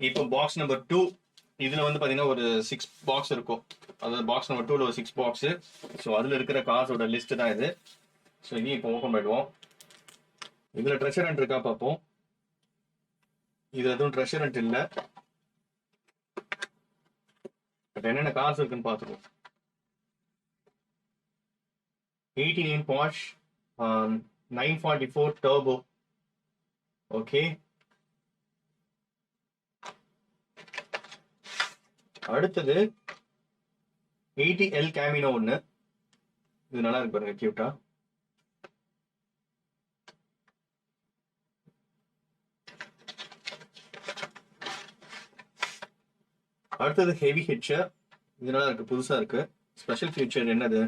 இப்போ box number 2 இதுல வந்து பாத்தீங்கன்னா ஒரு 6 பாக்ஸ் இருக்கும். அதாவது பாக்ஸ் நம்பர் 2ல ஒரு 6 பாக்ஸ். ஸோ அதுல இருக்கிற கார்ஸோட லிஸ்ட் தான் இது. ஸோ இதையும் இப்போ ஓப்பன் பண்ணிடுவோம். இதுல ட்ரெஷர் ஹண்ட் இருக்கா பார்ப்போம். இதுல எதுவும் ட்ரெஷர் ஹண்ட் இல்லை. பட் என்னென்ன கார்ஸ் இருக்குன்னு பார்த்துருவோம். 89 Porsche 944 Turbo. ஓகே, அடுத்தது 80L Camino ஒன்று. இது நல்லா இருக்கு பாருங்க, கியூட்டா. அடுத்தது ஹெவி ஹிட்சர். இது நல்லா இருக்கு, புதுசா இருக்கு. ஸ்பெஷல் ஃபீச்சர் என்னது?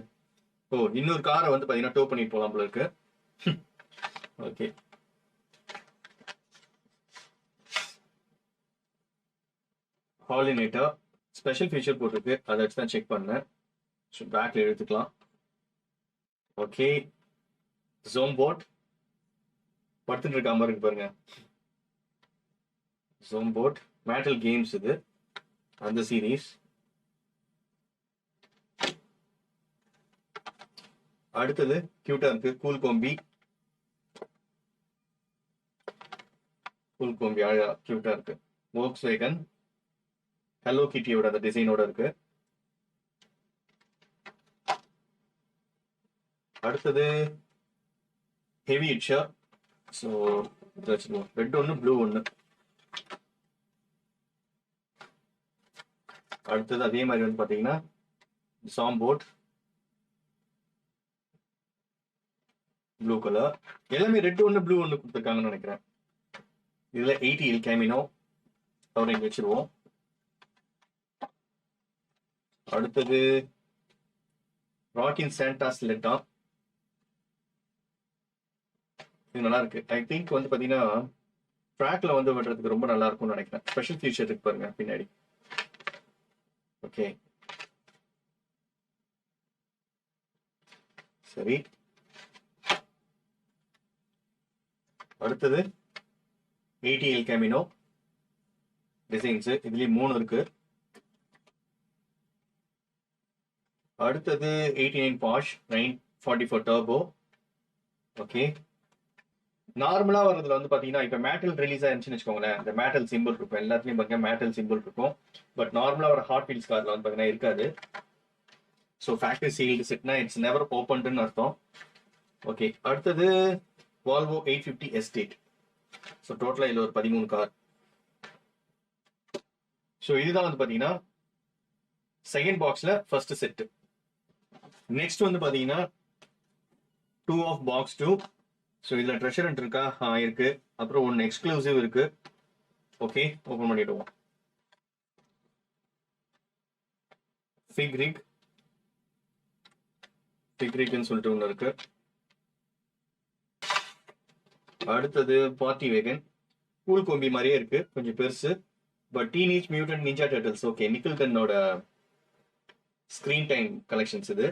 ஓ, இன்னொரு காரை வந்து பாத்தீங்கன்னா டோ பண்ணிட்டு போலாம் போல இருக்கு. ஓகே, ஹாலினேட்டர் ஸ்பெஷல் ஃபீச்சர் போட்டிருக்கு, அதை வச்சு தான் செக் பண்ணேன். ஸோ பேக்ல எடுத்துக்கலாம். ஓகே, ஜோம் போட் படுத்துட்டு இருக்க மாதிரி இருக்கு பாருங்க. ஜோம் போட் மேட்டல் கேம்ஸ், இது அந்த சீரீஸ். அடுத்தது கியூட்டா இருக்கு, கூல் கோம்பி. கூல் கோம்பி அழகா கியூட்டா இருக்கு. Volkswagen ஹலோ கிட்டியோட அந்த டிசைனோட இருக்கு. அடுத்தது ஹெவி ஹிட்சர். ஸோ ரெட் ஒன்று, ப்ளூ ஒன்று. அடுத்தது அதே மாதிரி வந்து பாத்தீங்கன்னா சாம்போட் ப்ளூ கலர். எல்லாமே ரெட் ஒன்று ப்ளூ ஒன்று கொடுத்துருக்காங்கன்னு நினைக்கிறேன். இதுல 80L Camino அவரை இங்க வச்சிருவோம். அடுத்தது ராக்கின் சாண்டா ஸ்லெட்டா. இது நல்லா இருக்கு. ஐ திங்க் வந்து பாத்தீங்கன்னா ட்ராக்ல வந்து விடுறதுக்கு ரொம்ப நல்லா இருக்கும்னு நினைக்கிறேன். ஸ்பெஷல் ஃபீச்சர் இருக்கு பாருங்க பின்னாடி. ஓகே, சரி. அடுத்தது 80L Camino டிசைன்ஸ். இதுலயும் 3 இருக்கு. அடுத்தது 89 Porsche 944 Turbo. ஓகே, நார்மலா வரதுல வந்து பாத்தீங்கன்னா இப்ப மேட்டல் ரிலீஸ் ஆயிருச்சுன்னு வச்சுக்கோங்களேன், இந்த மேட்டல் சிம்பிள் இருக்கும் எல்லாத்துலயும் பாத்தீங்கன்னா மேட்டல் சிம்பிள் இருக்கும். பட் நார்மலா வர ஹாட் வீல்ஸ் கார்ல வந்து பாத்தீங்கன்னா இருக்காது. ஸோ ஃபேக்டரி சீல்டு செட்னா இட்ஸ் நெவர் ஓப்பன்டுன்னு அர்த்தம். ஓகே, அடுத்தது வால்வோ 850 எஸ்டேட். ஸோ டோட்டலா இதுல ஒரு 13 கார். ஸோ இதுதான் வந்து பாத்தீங்கன்னா செகண்ட் பாக்ஸ்ல ஃபர்ஸ்ட் செட். நெக்ஸ்ட் வந்து பாத்தீங்கன்னா 2 ஆஃப் பாக்ஸ் 2. ஸோ இதுல ட்ரெஷர் ஹண்ட் இருக்கா? இருக்கு. அப்புறம் ஒன்று எக்ஸ்க்ளூசிவ் இருக்கு. ஓகே, ஓப்பன் பண்ணிடுவோம். ஃபிக் ரிக்னு சொல்லிட்டு ஒன்று இருக்கு. அடுத்தது பார்ட்டி வேகன். கூல் கோம்பி மாதிரியே இருக்கு, கொஞ்சம் பெருசு. But teenage mutant ninja turtles. Okay, நிக்கில்டனோட ஸ்கிரீன் டைம் கலெக்ஷன்ஸ் இது.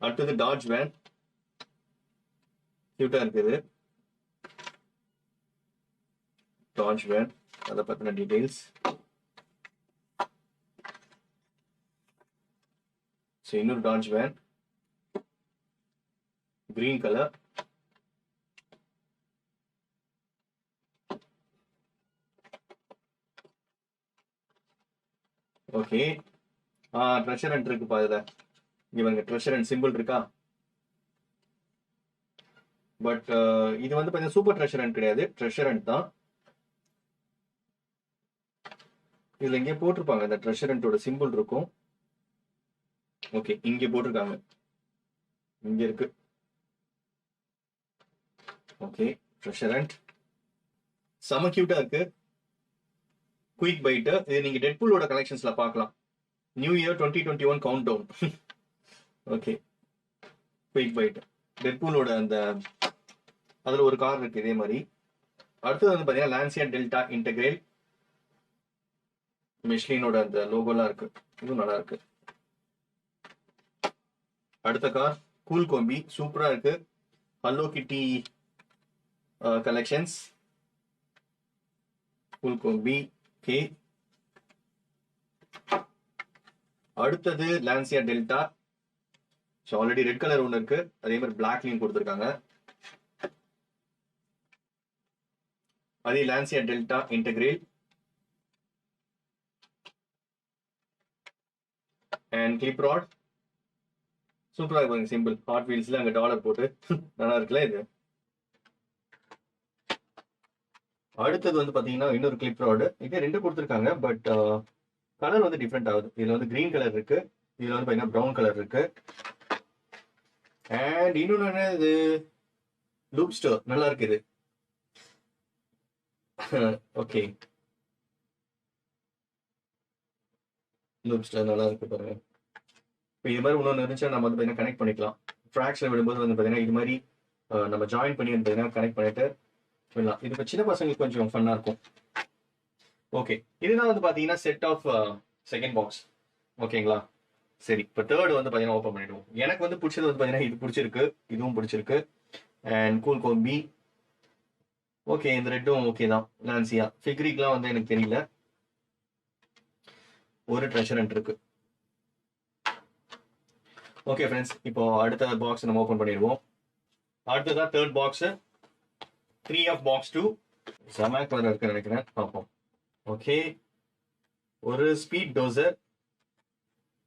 அடுத்தது டாட்ஜ் வேன், கியூட்டா இருக்குது. டாட்ஜ் வேன், அதை பத்தின டீடைல்ஸ். ஸோ இன்னொரு Dodge van, green colour. Okay, treasure hunt இருக்கு பாருங்க. இவங்க ட்ரெஷர் ஹண்ட் சிம்பிள் இருக்கா? பட் இது வந்து பாத்தீங்கன்னா சூப்பர் ட்ரெஷர் ஹண்ட் கிடையாது, ட்ரெஷர் ஹண்ட் தான். இதுல இங்கே போட்டிருப்பாங்க, இந்த ட்ரெஷர் ஹண்டோட சிம்பிள் இருக்கும். ஓகே, இங்க போட்டிருக்காங்க, இங்க இருக்கு. ஓகே, ட்ரெஷர் ஹண்ட் செம கியூட்டா இருக்கு. Quick bite. இது நீங்க டெட்பூலோட கலெக்ஷன்ஸ்ல பார்க்கலாம். New year 2021 countdown. Okay, quick bite டெட்பூலோட அந்த அதுல ஒரு கார் இருக்கு இதே மாதிரி. அடுத்தது வந்து பாத்தீங்கன்னா லான்சியா டெல்டா இன்டெகிரேல். மிஷ்லினோட அந்த லோகோலாம் இருக்கு, இதுவும் நல்லா இருக்கு. அடுத்த கார் கூல் கோம்பி, சூப்பரா இருக்கு. Hello Kitty collections. Full combi. Okay. அடுத்தது Lancia Delta. So already red colour ஒன்று இருக்கு, அதே மாதிரி பிளாக்லையும் கொடுத்துருக்காங்க. அதே Lancia Delta Integrale and clip rod. சூப்பராக இருக்கு சிம்பிள். ஹாட் வீல்ஸ்ல அங்கே டாலர் போட்டு நல்லா இருக்குல்ல இது. அடுத்தது வந்து பாத்தீங்கன்னா இன்னொரு கிளிப் ராடு. இதே ரெண்டு கொடுத்துருக்காங்க, பட் கலர் வந்து டிஃப்ரெண்ட் ஆகுது. இதுல வந்து கிரீன் கலர் இருக்கு, இதுல வந்து பாத்தீங்கன்னா ப்ரௌன் கலர் இருக்கு. அண்ட் இன்னொன்னு என்ன, இது லூப் ஸ்டோர் நல்லா இருக்கு இது. ஓகே, லூப் ஸ்டோர் நல்லா இருக்கு பாருங்க. இப்போ இது மாதிரி இன்னொன்று இருந்துச்சுன்னா நம்ம வந்து பார்த்தீங்கன்னா கனெக்ட் பண்ணிக்கலாம். ட்ராக்ஸ்ல விடும்போது வந்து பார்த்தீங்கன்னா இது மாதிரி நம்ம ஜாயின் பண்ணி வந்து பார்த்தீங்கன்னா கனெக்ட் பண்ணிட்டு விடலாம். இது இப்போ சின்ன பசங்களுக்கு கொஞ்சம் ஃபன்னாக இருக்கும். ஓகே, இதுதான் வந்து பார்த்தீங்கன்னா செட் ஆஃப் செகண்ட் பாக்ஸ். ஓகேங்களா, சரி. இப்போ தேர்ட் வந்து பார்த்தீங்கன்னா ஓப்பன் பண்ணிடுவோம். எனக்கு வந்து பிடிச்சது வந்து பார்த்தீங்கன்னா இது பிடிச்சிருக்கு, இதுவும் பிடிச்சிருக்கு. அண்ட் கூல் கோம்பி ஓகே, இந்த ரெட்டும் ஓகே தான். லான்சியா ஃபிக்ரிக்லாம் வந்து எனக்கு தெரியல. ஒரு ட்ரெஷரண்ட் இருக்கு. ஓகே ஃப்ரெண்ட்ஸ், இப்போ அடுத்த பாக்ஸ் நம்ம ஓப்பன் பண்ணிடுவோம். அடுத்ததான் தேர்ட் பாக்ஸ், 3 ஆஃப் பாக்ஸ் 2. செம கலர் இருக்குன்னு நினைக்கிறேன், பார்ப்போம். ஓகே, ஒரு ஸ்பீட் டோசர்.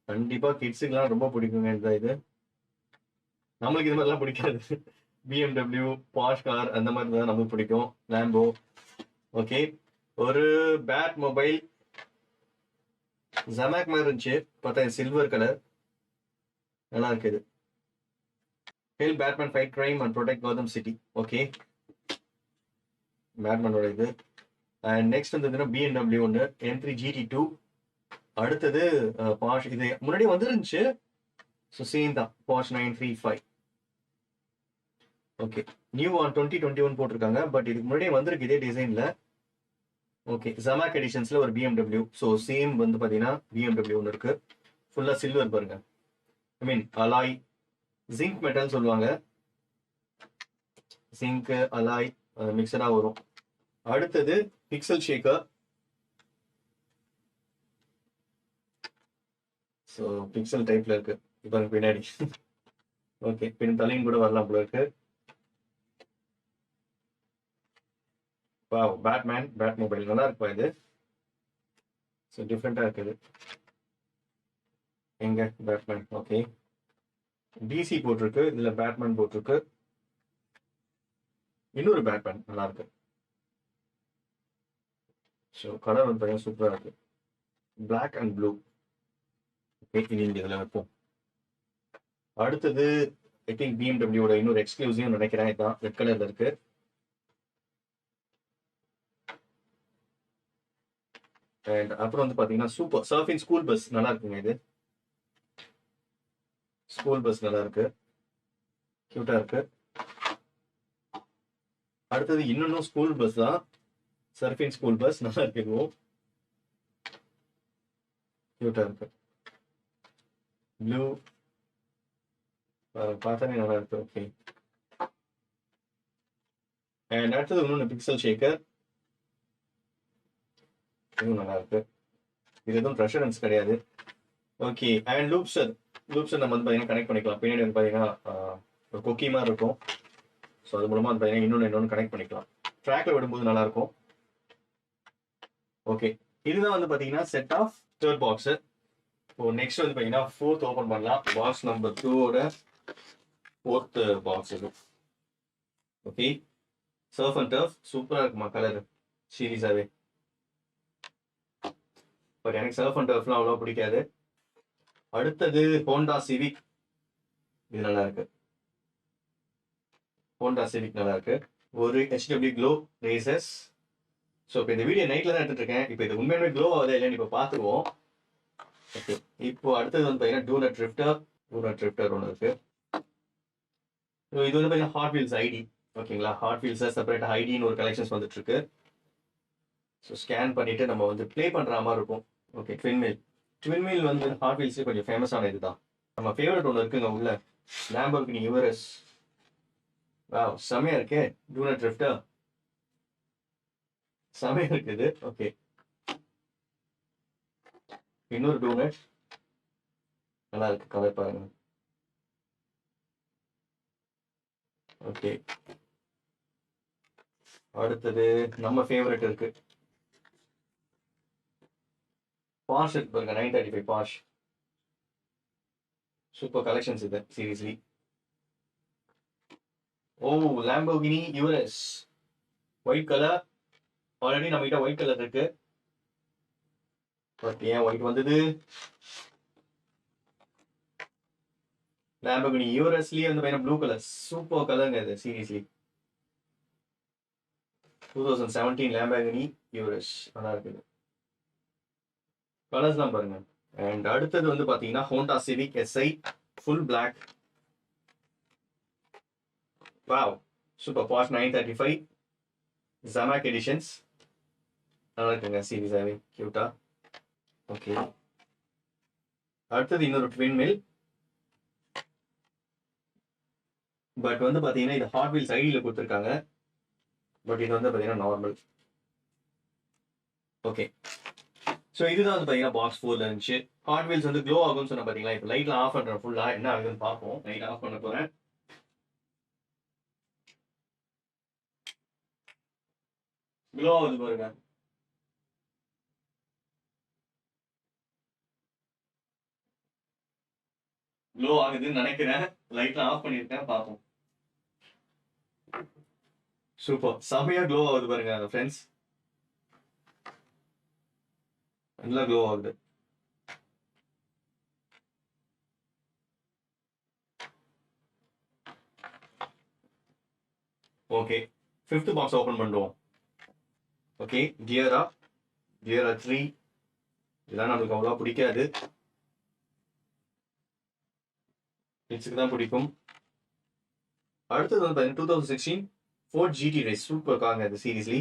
கண்டிப்பா கிட்ஸுக்கெல்லாம் ரொம்ப பிடிக்குங்க இந்த இது. நம்மளுக்கு இது மாதிரிலாம் பிடிக்காது. BMW, பாஷ் கார் அந்த மாதிரி தான் நமக்கு பிடிக்கும். லாம்போ. ஓகே, ஒரு பேட் மொபைல். ஜமாக் மாதிரி இருந்துச்சு, பார்த்தா சில்வர் கலர், நல்லா இருக்குது. Help Batman fight crime and protect Gotham City. Okay, பேட்மேனோட இது. அண்ட் நெக்ஸ்ட் வந்து BMW ஒன்று M3 GT2. அடுத்தது பாஷ். இது முன்னாடி வந்துருந்துச்சு, ஸோ சேம் தான், பாஷ் 935. ஓகே, நியூ ஆன் 2021 போட்டிருக்காங்க, பட் இதுக்கு முன்னாடியே வந்திருக்கு இதே டிசைன்ல. ஓகே, ஜமாக் எடிஷன்ஸ்ல ஒரு BMW. ஸோ சேம் வந்து பார்த்தீங்கன்னா BMW ஒன்று இருக்கு, ஃபுல்லாக சில்வர் பாருங்க. ஐ மீன் அலாய், ஜிங்க் மெட்டல் சொல்லுவாங்க. ஜிங்க் அலாய் மிக்சடா வரும். அடுத்தது பிக்சல் ஷேக்கர். ஸோ பிக்சல் டைப்ல இருக்கு இப்போ பின்னாடி. ஓகே, பின் தலையும் கூட வரலாம் போல இருக்கு. பேட்மேன் பேட் மொபைல் நல்லா இருக்குப்பா இது. ஸோ டிஃப்ரெண்டா இருக்குது. எங்க பேட்மேன்? ஓகே, டிசி போட்டிருக்கு, இதுல பேட்மேன் போட்டிருக்கு. இன்னொரு பேட்மேன் நல்லா இருக்கு. ஸோ கலர் வந்து பார்த்தீங்கன்னா சூப்பரா இருக்கு, பிளாக் அண்ட் ப்ளூ. இனி இதில் வைப்போம். அடுத்தது ஐ திங்க் பிஎம்டபிள்யூட இன்னொரு எக்ஸ்க்ளூசிவ் நினைக்கிறேன், இதுதான் ரெட் கலர்ல இருக்கு. அண்ட் அப்புறம் வந்து பாத்தீங்கன்னா சூப்பர் சர்ஃபிங் ஸ்கூல் பஸ் நல்லா இருக்குங்க. இது ஸ்கூல் பஸ் நல்லா இருக்கு, கியூட்டா இருக்கு. அடுத்தது இன்னொன்னும் ஸ்கூல் பஸ் தான், சர்ஃபிங் ஸ்கூல் பஸ் நல்லா இருக்கு, இதுவும் கியூட்டா இருக்கு. ப்ளூ பார்த்தாலே நல்லா இருக்கு. ஓகே, அண்ட் அடுத்தது இன்னொன்று பிக்சல் ஷேக்கர், இதுவும் நல்லா இருக்கு. இது எதுவும் ப்ரெஷரன்ஸ் கிடையாது. Okay, and லூப்ஸர். லூப்ஸர் நம்ம வந்து பார்த்தீங்கன்னா கனெக்ட் பண்ணிக்கலாம். பின்னாடி வந்து பார்த்தீங்கன்னா ஒரு கொக்கி மாதிரி இருக்கும். ஸோ அது மூலமா வந்து பார்த்தீங்கன்னா இன்னொன்று கனெக்ட் பண்ணிக்கலாம். ட்ராக்ல விடும்போது நல்லா இருக்கும். ஓகே, இதுதான் வந்து பார்த்தீங்கன்னா செட் ஆஃப் தேர்ட் பாக்ஸ். இப்போ நெக்ஸ்ட் வந்து பார்த்தீங்கன்னா ஃபோர்த் ஓப்பன் பண்ணலாம். பாக்ஸ் நம்பர் 2ஓட ஃபோர்த் பாக்ஸ் இது. ஓகே, சர்ஃப் அண்ட் டர்ஃப் சூப்பராக இருக்குமா கலர் சீரீஸாகவே. பட் எனக்கு சர்ஃப் அண்ட் டர்ஃப்லாம் அவ்வளோ பிடிக்காது. அடுத்தது ஹோண்டா சிவிக், இது நல்லா இருக்கு. ஹோண்டா சிவிக் நல்லா இருக்கு. ஒரு HW க்ளோ ரேசஸ். ஸோ இப்போ இந்த வீடியோ நைட்ல தான் எடுத்துட்டு இருக்கேன். இப்போ இது உண்மையுமே க்ளோ ஆகுதா இல்லைன்னு இப்போ பார்த்துருவோம். ஓகே, இப்போ அடுத்தது வந்து பார்த்தீங்கன்னா டூனட் ட்ரிஃப்டர் ஒன்று இருக்கு. இது வந்து பார்த்தீங்கன்னா ஹாட் வீல்ஸ் ஐடி. ஓகேங்களா, ஹாட் வீல்ஸை செப்பரேட் ஐடின்னு ஒரு கலெக்ஷன்ஸ் வந்துட்டு இருக்கு. ஸோ ஸ்கேன் பண்ணிட்டு நம்ம வந்து ப்ளே பண்ற மாதிரி இருக்கும். ஓகே, ட்வின் வீல் வந்து ஹாட் வீல்ஸ் கொஞ்சம் ஃபேமஸான இதுதான். நம்ம ஃபேவரட் ஒன்று இருக்குங்க உள்ள, லாம்போர்கினி யுவரஸ். வாவ், செமையா இருக்கே. டூனட் ட்ரிஃப்டா செமையா இருக்குது. ஓகே, இன்னொரு டூனட் நல்லா இருக்கு. கலர் பாருங்க. ஓகே, அடுத்தது நம்ம ஃபேவரட் இருக்கு. பாஷ் இருக்கு பாருங்க, 935 பாஷ். சூப்பர் கலெக்ஷன்ஸ் இது, சீரியஸ்லி. ஓ, லாம்போகினி யூரஸ் ஒயிட் கலர். ஆல்ரெடி நம்ம கிட்ட ஒயிட் கலர் இருக்கு. பட் ஏன் ஒயிட் வந்தது? லாம்போகினி யூரஸ்லயே வந்து பார்த்தீங்கன்னா ப்ளூ கலர். சூப்பர் கலருங்க இது, சீரியஸ்லி. 2017 லாம்போகினி யூரஸ் நல்லா இருக்குது. கலர்ஸ்லாம் பாருங்க. அண்ட் அடுத்தது வந்து பார்த்தீங்கன்னா Honda Civic SI full black. Wow, super Porsche 935 Zamac editions. நல்லா இருக்குங்க, சீரியஸாகவே கியூட்டா. ஓகே, அடுத்தது இன்னொரு ட்வின் மில். பட் வந்து பார்த்தீங்கன்னா இது ஹாட் வீல்ஸ் ஐடியில் கொடுத்துருக்காங்க. பட் இது வந்து பார்த்தீங்கன்னா நார்மல். ஓகே, ஸோ இதுதான் வந்து பார்த்தீங்கன்னா பாக்ஸ் 4ல இருந்துச்சு. ஹாட் வீல்ஸ் வந்து க்ளோ ஆகும்னு சொன்ன பார்த்தீங்களா. இப்போ லைட்ல ஆஃப் பண்ணுறேன், ஃபுல்லாக என்ன ஆகுதுன்னு பார்ப்போம். லைட் ஆஃப் பண்ண போகிறேன். க்ளோ ஆகுது பாருங்க. க்ளோ ஆகுதுன்னு நினைக்கிறேன். லைட்ல ஆஃப் பண்ணியிருக்கேன், பார்ப்போம். சூப்பர், செமையா க்ளோ ஆகுது பாருங்க ஃப்ரெண்ட்ஸ். நல்லா க்ளோ ஆகுது. ஓகே, 5th பாக்ஸ் ஓபன் பண்ணுவோம். ஓகே, கியரா 3. இதெல்லாம் நம்மளுக்கு அவ்வளோ பிடிக்காது, கிட்ஸுக்கு தான் பிடிக்கும். அடுத்தது வந்து பார்த்தீங்கன்னா 2016 ஃபோர்ட் ஜிடி ரேஸ். சூப்பர் காருங்க இது, சீரியஸ்லி.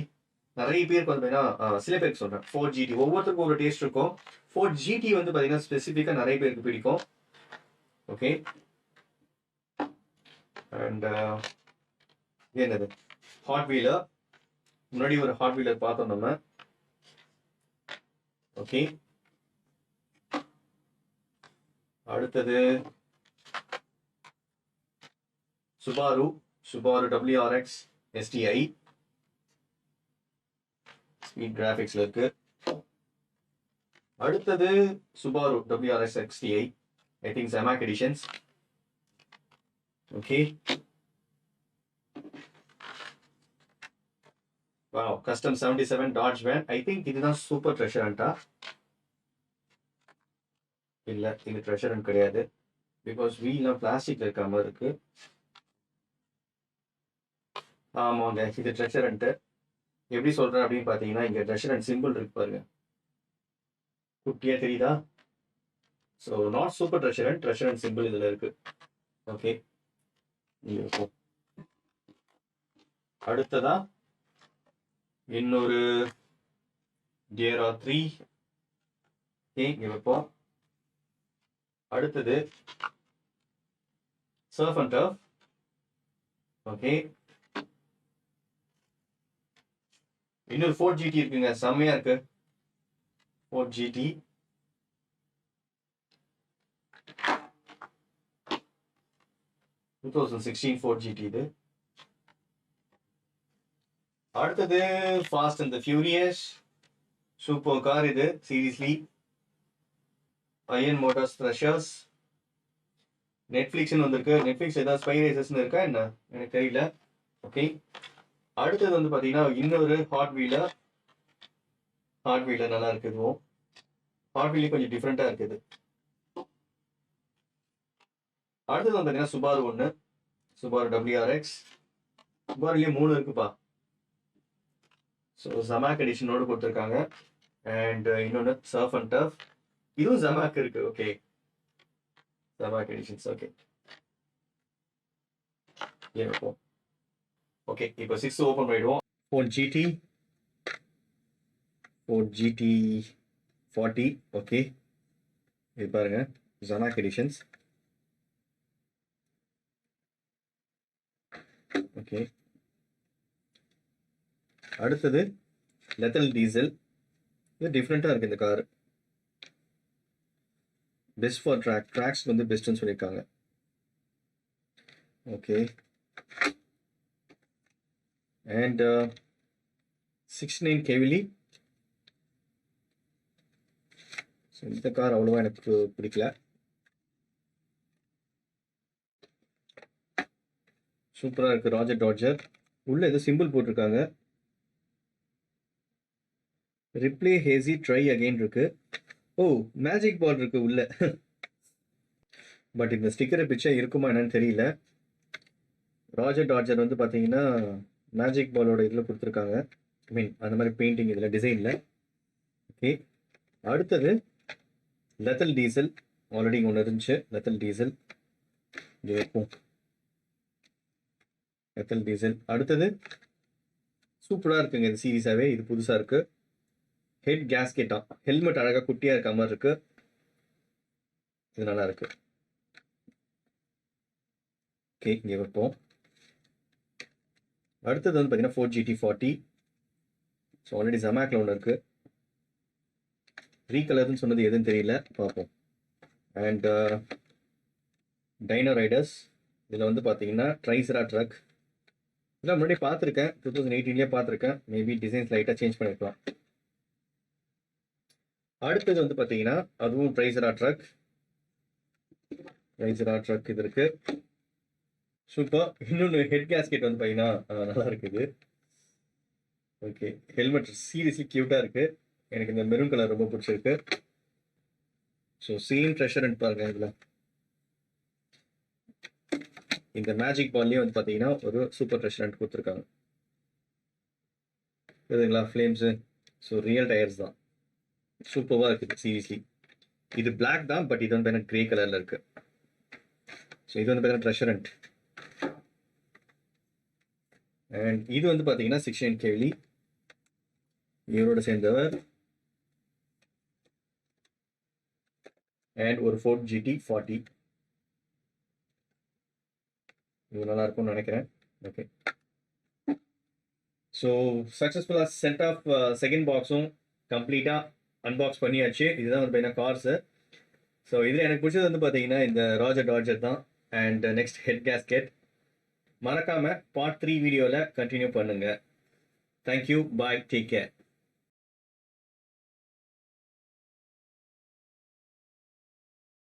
நிறைய பேருக்கு வந்து பார்த்தீங்கன்னா சில பேருக்கு சொல்கிறேன், ஃபோர்ட் ஜிடி ஒவ்வொருத்தருக்கும் ஒரு டேஸ்ட் இருக்கும். ஃபோர்ட் ஜிடி வந்து பார்த்தீங்கன்னா ஸ்பெசிஃபிக்காக நிறைய பேருக்கு பிடிக்கும். ஓகே, அண்ட் என்னது ஹாட் வீலர். முன்னாடி ஒரு ஹாட் வீலர் பார்த்தோம் நம்ம. ஓகே, அடுத்தது சுபாரு WRX STI ஸ்பீட் கிராஃபிக்ஸ்ல இருக்கு. அடுத்தது Subaru WRX XTI, I think Zamac editions. Okay, wow, custom 77 Dodge van. I think இதுதான் சூப்பர் ட்ரெஷரண்டா? இல்ல, இது ட்ரெஷரண்ட் கிடையாது. பிகாஸ் வீல்லாம் பிளாஸ்டிக்ல இருக்க மாதிரி இருக்கு. ஆமாங்க, இது ட்ரெஷரண்ட். எப்படி சொல்றேன் அப்படின்னு பாத்தீங்கன்னா, இங்க ட்ரெஷரண்ட் சிம்பிள் இருக்கு பாருங்க, குட்டியா தெரியுதா? ஸோ நாட் சூப்பர் ட்ரெஷரண்ட் சிம்பிள் இதுல இருக்கு. ஓகே, இருக்கும். அடுத்ததா இன்னொரு டியரா 3. ஓகே, இங்க வைப்போம். அடுத்தது சர்ஃப் அண்ட் டர்ஃப். ஓகே, இன்னொரு ஃபோர்ட் ஜிடி இருக்குங்க, செம்மையா இருக்கு. ஃபோர்ட் ஜிடி 2016 ஃபோர்ட் ஜிடி இது. அடுத்தது fast and the furious. Super car இது, சீரியஸ்லி. Iron motors treasures. நெட்ஃபிளிக்ஸ்னு வந்திருக்கு. நெட்ஃபிளிக்ஸ் ஏதாவது ஸ்பை ரேசஸ்னு இருக்கா என்ன, எனக்கு தெரியல. ஓகே, அடுத்தது வந்து பார்த்தீங்கன்னா இன்னொரு ஹாட் வீலர். நல்லா இருக்குது. ஹாட் வீலே கொஞ்சம் டிஃப்ரெண்டா இருக்குது. அடுத்தது வந்து பார்த்தீங்கன்னா சுபாரு 1, சுபாரு WRX. சுபாருலேயே 3 இருக்குப்பா. ஸோ ஜமாக் எடிஷனோடு கொடுத்துருக்காங்க. அண்ட் இன்னொன்று சர்ஃப் அண்ட் டர்ஃப், இதுவும் ஜமாக் இருக்கு. Okay, Zamac editions. ஓகே, இருக்கும். ஓகே, இப்போ 6 ஓப்பன் பண்ணிடுவோம். Fort GT 40. ஓகே, இது பாருங்க, ஜமாக் எடிஷன்ஸ். ஓகே, அடுத்தது லெத்தல் டீசல். இது டிஃப்ரெண்ட்டாக இருக்குது இந்த கார். பெஸ்ட் ஃபார் ட்ராக்ஸ் வந்து பெஸ்ட்டுன்னு சொல்லியிருக்காங்க. Okay, and 69 கேவிலி. ஸோ இந்த கார் அவ்வளோவா எனக்கு பிடிக்கல. சூப்பராக இருக்குது ராஜர் டாட்ஜர். உள்ளே ஏதோ சிம்பிள் போட்டிருக்காங்க. ரிப்ளே ஹேசி ட்ரை அகெயின் இருக்கு. ஓ, மேஜிக் பால் இருக்கு உள்ள. பட் இந்த ஸ்டிக்கரை பிச்சை இருக்குமா என்னன்னு தெரியல. ராஜர் டாட்ஜர் வந்து பார்த்தீங்கன்னா மேஜிக் பாலோட இதில் கொடுத்துருக்காங்க. ஐ மீன் அந்த மாதிரி பெயிண்டிங் இதில் டிசைனில். ஓகே, அடுத்தது லெத்தல் டீசல். ஆல்ரெடி ஒன்று இருந்துச்சு லெத்தல் டீசல். இது வைப்போம். லெத்தல் டீசல். அடுத்தது சூப்பராக இருக்குங்க இது சீரியஸாகவே. இது புதுசாக இருக்குது. ஹெட் கேஸ்கெட்டா, ஹெல்மெட் அழகாக குட்டியாக இருக்க மாதிரி இருக்கு. இது நல்லா இருக்கு. ஓகே, இங்கே வைப்போம். அடுத்தது வந்து பார்த்தீங்கன்னா 4GT40. ஸோ ஆல்ரெடி ஜமாக்ல ஒன்று இருக்கு. ரீகலர்னு சொன்னது எதுன்னு தெரியல, பார்ப்போம். And dino Riders. இதில் வந்து பார்த்தீங்கன்னா ட்ரைசரா ட்ரக். இதெல்லாம் முன்னாடி பார்த்துருக்கேன், 2018 பார்த்துருக்கேன். மேபி டிசைன்ஸ் லைட்டாக சேஞ்ச் பண்ணியிருக்கலாம். அடுத்தது வந்து பார்த்தீங்கன்னா அதுவும் ட்ரைசரா ட்ரக். இது இருக்கு. சூப்பர். இன்னொன்று ஹெட் கேஸ்கெட் வந்து பார்த்தீங்கன்னா நல்லா இருக்குது. ஓகே, ஹெல்மெட் சீரியஸ்லி க்யூட்டாக இருக்குது. எனக்கு இந்த மெரூன் கலர் ரொம்ப பிடிச்சிருக்கு. ஸோ சேம் ட்ரெஷர்ன்னு பாருங்க. இதில் இந்த மேஜிக் பால்லேயே வந்து பார்த்தீங்கன்னா ஒரு சூப்பர் ட்ரெஷரண்ட் கொடுத்துருக்காங்க. இதுங்களா ஃப்ளேம்ஸு. ஸோ ரியல் டயர்ஸ் தான். சூப்பராக இருக்குது சீரியஸ்லி. இது பிளாக் தான், பட் இது வந்து பார்த்தீங்கன்னா கிரே கலரில் இருக்குது. ஸோ இது வந்து பார்த்தீங்கன்னா ட்ரெஷரண்ட். அண்ட் இது வந்து பார்த்தீங்கன்னா 69 கேவிலி. இவரோட சேர்ந்தவர். அண்ட் ஒரு 4GT40. இது நல்லா இருக்கும்னு நினைக்கிறேன். ஓகே, ஸோ சக்ஸஸ்ஃபுல்லாக செட் ஆஃப் செகண்ட் பாக்ஸும் கம்ப்ளீட்டாக அன்பாக்ஸ் பண்ணியாச்சு. இதுதான் வந்து பார்த்தீங்கன்னா கார்ஸு. ஸோ இதில் எனக்கு பிடிச்சது வந்து பார்த்தீங்கன்னா இந்த ராஜர் டாட்ஜர் தான். And next head gasket. மறக்காமல் பார்ட் 3 வீடியோவில் கண்டினியூ பண்ணுங்கள். தேங்க்யூ, பாய், டேக் கேர்.